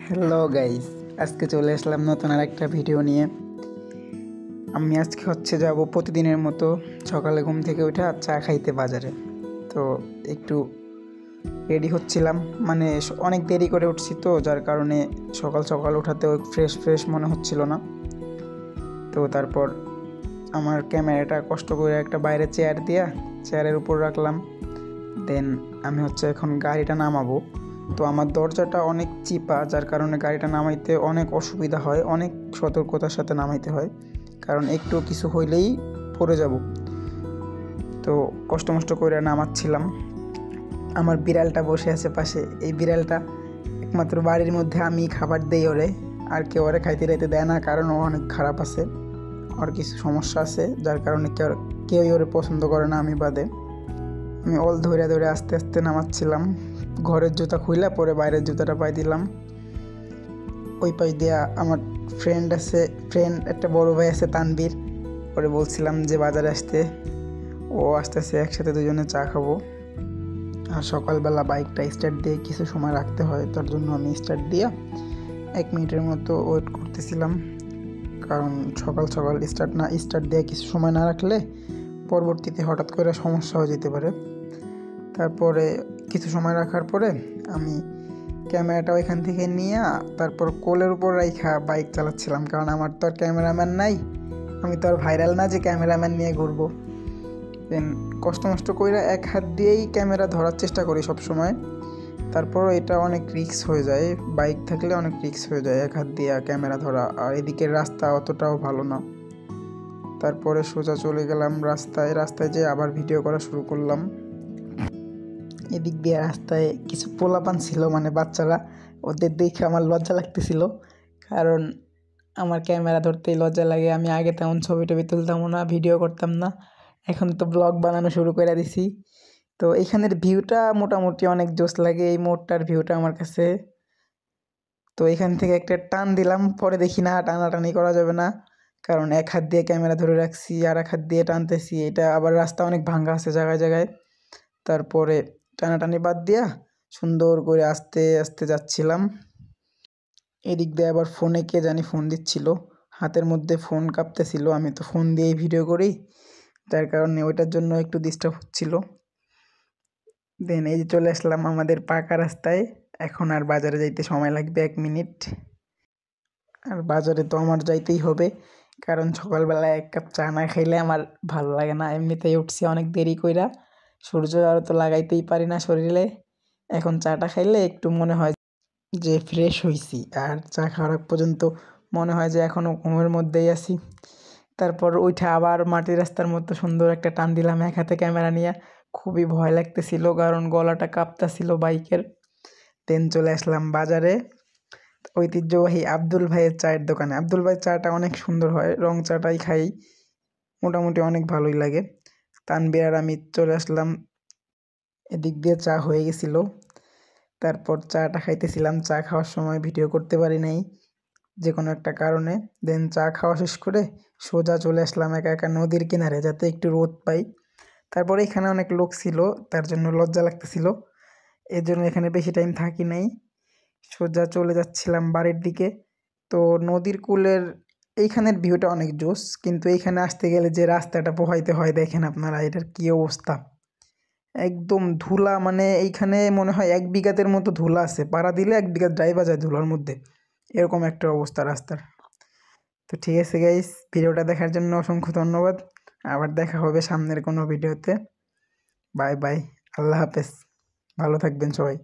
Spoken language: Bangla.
হ্যালো গাইস, আজকে চলে আসলাম নতুন আর একটা ভিডিও নিয়ে। আমি আজকে যাব প্রতিদিনের মতো সকালে ঘুম থেকে উঠে চা খাইতে বাজারে। তো একটু রেডি হচ্ছিলাম, মানে অনেক দেরি করে উঠছি, তো যার কারণে সকাল সকাল উঠাতে ফ্রেশ ফ্রেশ মনে হচ্ছিল না। তো তারপর আমার ক্যামেরাটা কষ্ট করে একটা বাইরে চেয়ারের উপর রাখলাম। দেন আমি এখন গাড়িটা নামাবো। তো আমার দরজাটা অনেক চিপা, যার কারণে গাড়িটা নামাইতে অনেক অসুবিধা হয়, অনেক সতর্কতার সাথে নামাইতে হয়, কারণ একটু কিছু হইলেই পড়ে যাব। তো কষ্ট করে নামাচ্ছিলাম। আমার বিড়ালটা বসে আছে পাশে। এই বিড়ালটা একমাত্র বাড়ির মধ্যে আমি খাবার দেই ওরে, আর কেউ ওরে খাইতে দেয় না, কারণ ও অনেক খারাপ আছে, ওর কিছু সমস্যা আছে, যার কারণে কেউই ওরে পছন্দ করে না আমি বাদে। আমি অল ধরে আস্তে আস্তে নামাচ্ছিলাম। ঘরের জুতা খুইলা পরে বাইরের জুতাটা পাই দিলাম। ওই পাশ দিয়া আমার ফ্রেন্ড একটা বড় ভাই আছে তানবীর, পরে বলছিলাম যে বাজারে আসতে। ও আসতেছে, একসাথে দুজনে চা খাবো। আর সকালবেলা বাইকটা স্টার্ট দিয়ে কিছু সময় রাখতে হয়, তার জন্য আমি স্টার্ট দিয়ে 1 মিনিটের মতো ওয়েট করতেছিলাম, কারণ সকাল স্টার্ট দিয়ে কিছু সময় না রাখলে পরবর্তীতে হঠাৎ করে সমস্যা হয়ে যেতে পারে। তারপরে কিছু সময় রাখার পরে আমি ক্যামেরাটা ওইখান থেকে নিয়ে তারপর কোলের উপর রাইখা বাইক চালাচ্ছিলাম, কারণ আমার তো আর ক্যামেরাম্যান নাই, আমি তো আর ভাইরাল না যে ক্যামেরাম্যান নিয়ে ঘুরবো। দেন কষ্ট কইরা এক হাত দিয়েই ক্যামেরা ধরার চেষ্টা করি সব সময়। তারপরও এটা অনেক রিস্ক হয়ে যায়, বাইক থাকলে অনেক রিস্ক হয়ে যায় এক হাত দিয়ে ক্যামেরা ধরা, আর এদিকের রাস্তা অতটাও ভালো না। তারপরে সোজা চলে গেলাম রাস্তায় যেয়ে আবার ভিডিও করা শুরু করলাম। এদিক দিয়ে রাস্তায় কিছু পোলাপান ছিল, মানে বাচ্চারা, ওদের দেখে আমার লজ্জা লাগতেছিল, কারণ আমার ক্যামেরা ধরতেই লজ্জা লাগে। আমি আগে তেমন ছবি টবি তুলতামও না, ভিডিও করতাম না, এখন তো ব্লগ বানানো শুরু করে দিছি। তো এখানের ভিউটা মোটামুটি অনেক জোস লাগে, এই মোড়টার ভিউটা আমার কাছে। তো এখান থেকে একটা টান দিলাম, পরে দেখি না টানাটানি করা যাবে না, কারণ এক হাত দিয়ে ক্যামেরা ধরে রাখছি আর এক হাত দিয়ে টানতেছি, এটা আবার রাস্তা অনেক ভাঙ্গা আছে জায়গায় জায়গায়। তারপরে টানাটানি বাদ দিয়া সুন্দর করে আস্তে আস্তে যাচ্ছিলাম। এদিক দিয়ে আবার ফোনে কে জানি ফোন দিচ্ছিল, হাতের মধ্যে ফোন কাঁপতেছিল, আমি তো ফোন দিয়েই ভিডিও করি, যার কারণে ওইটার জন্য একটু ডিস্টার্ব হচ্ছিল। দেন এই যে চলে আসলাম আমাদের পাকা রাস্তায়। এখন আর বাজারে যাইতে সময় লাগবে 1 মিনিট। আর বাজারে তো আমার যাইতেই হবে, কারণ সকালবেলায় 1 কাপ চা না খাইলে আমার ভালো লাগে না। এমনিতেই উঠছি অনেক দেরি কইরা, সূর্য আলো তো লাগাইতেই পারি না শরীরে, এখন চাটা খাইলে একটু মনে হয় যে ফ্রেশ হইছি, আর চা খাওয়ার আগ পর্যন্ত মনে হয় যে এখনও ঘুমের মধ্যেই আছি। তারপর উঠে আবার মাটির রাস্তার মতো সুন্দর একটা টান দিলাম এক হাতে ক্যামেরা নিয়ে। খুবই ভয় লাগতেছিল, কারণ গলাটা কাঁপতেছিল বাইকের। দেন চলে আসলাম বাজারে, ঐতিহ্যবাহী আব্দুল ভাইয়ের চায়ের দোকানে। আব্দুল ভাইয়ের চাটা অনেক সুন্দর হয়, রং চাটাই খাই, মোটামুটি অনেক ভালোই লাগে। তানবীর আর আমি চলে আসলাম, এদিক দিয়ে চা হয়ে গেছিল। তারপর চাটা খাইতেছিলাম, চা খাওয়ার সময় ভিডিও করতে পারি নাই যে কোনো একটা কারণে। দেন চা খাওয়া শেষ করে সোজা চলে আসলাম একা একা নদীর কিনারে, যাতে একটু রোদ পাই। তারপরে এখানে অনেক লোক ছিল, তার জন্য লজ্জা লাগতেছিল, এর জন্য এখানে বেশি টাইম থাকি নাই, সোজা চলে যাচ্ছিলাম বাড়ির দিকে। তো নদীর কূলের এইখানের ভিউটা অনেক জোস, কিন্তু এইখানে আসতে গেলে যে রাস্তাটা পোহাইতে হয় দেখেন আপনারা, এটার কী অবস্থা, একদম ধুলা, মানে এইখানে মনে হয় 1 বিঘাতের মতো ধুলা আছে, পাড়া দিলে 1 বিঘা ড্রাইভা যায় ধুলার মধ্যে, এরকম একটা অবস্থা রাস্তার। তো ঠিক আছে গাইস, ভিডিওটা দেখার জন্য অসংখ্য ধন্যবাদ। আবার দেখা হবে সামনের কোনো ভিডিওতে। বাই বাই, আল্লাহ হাফেজ, ভালো থাকবেন সবাই।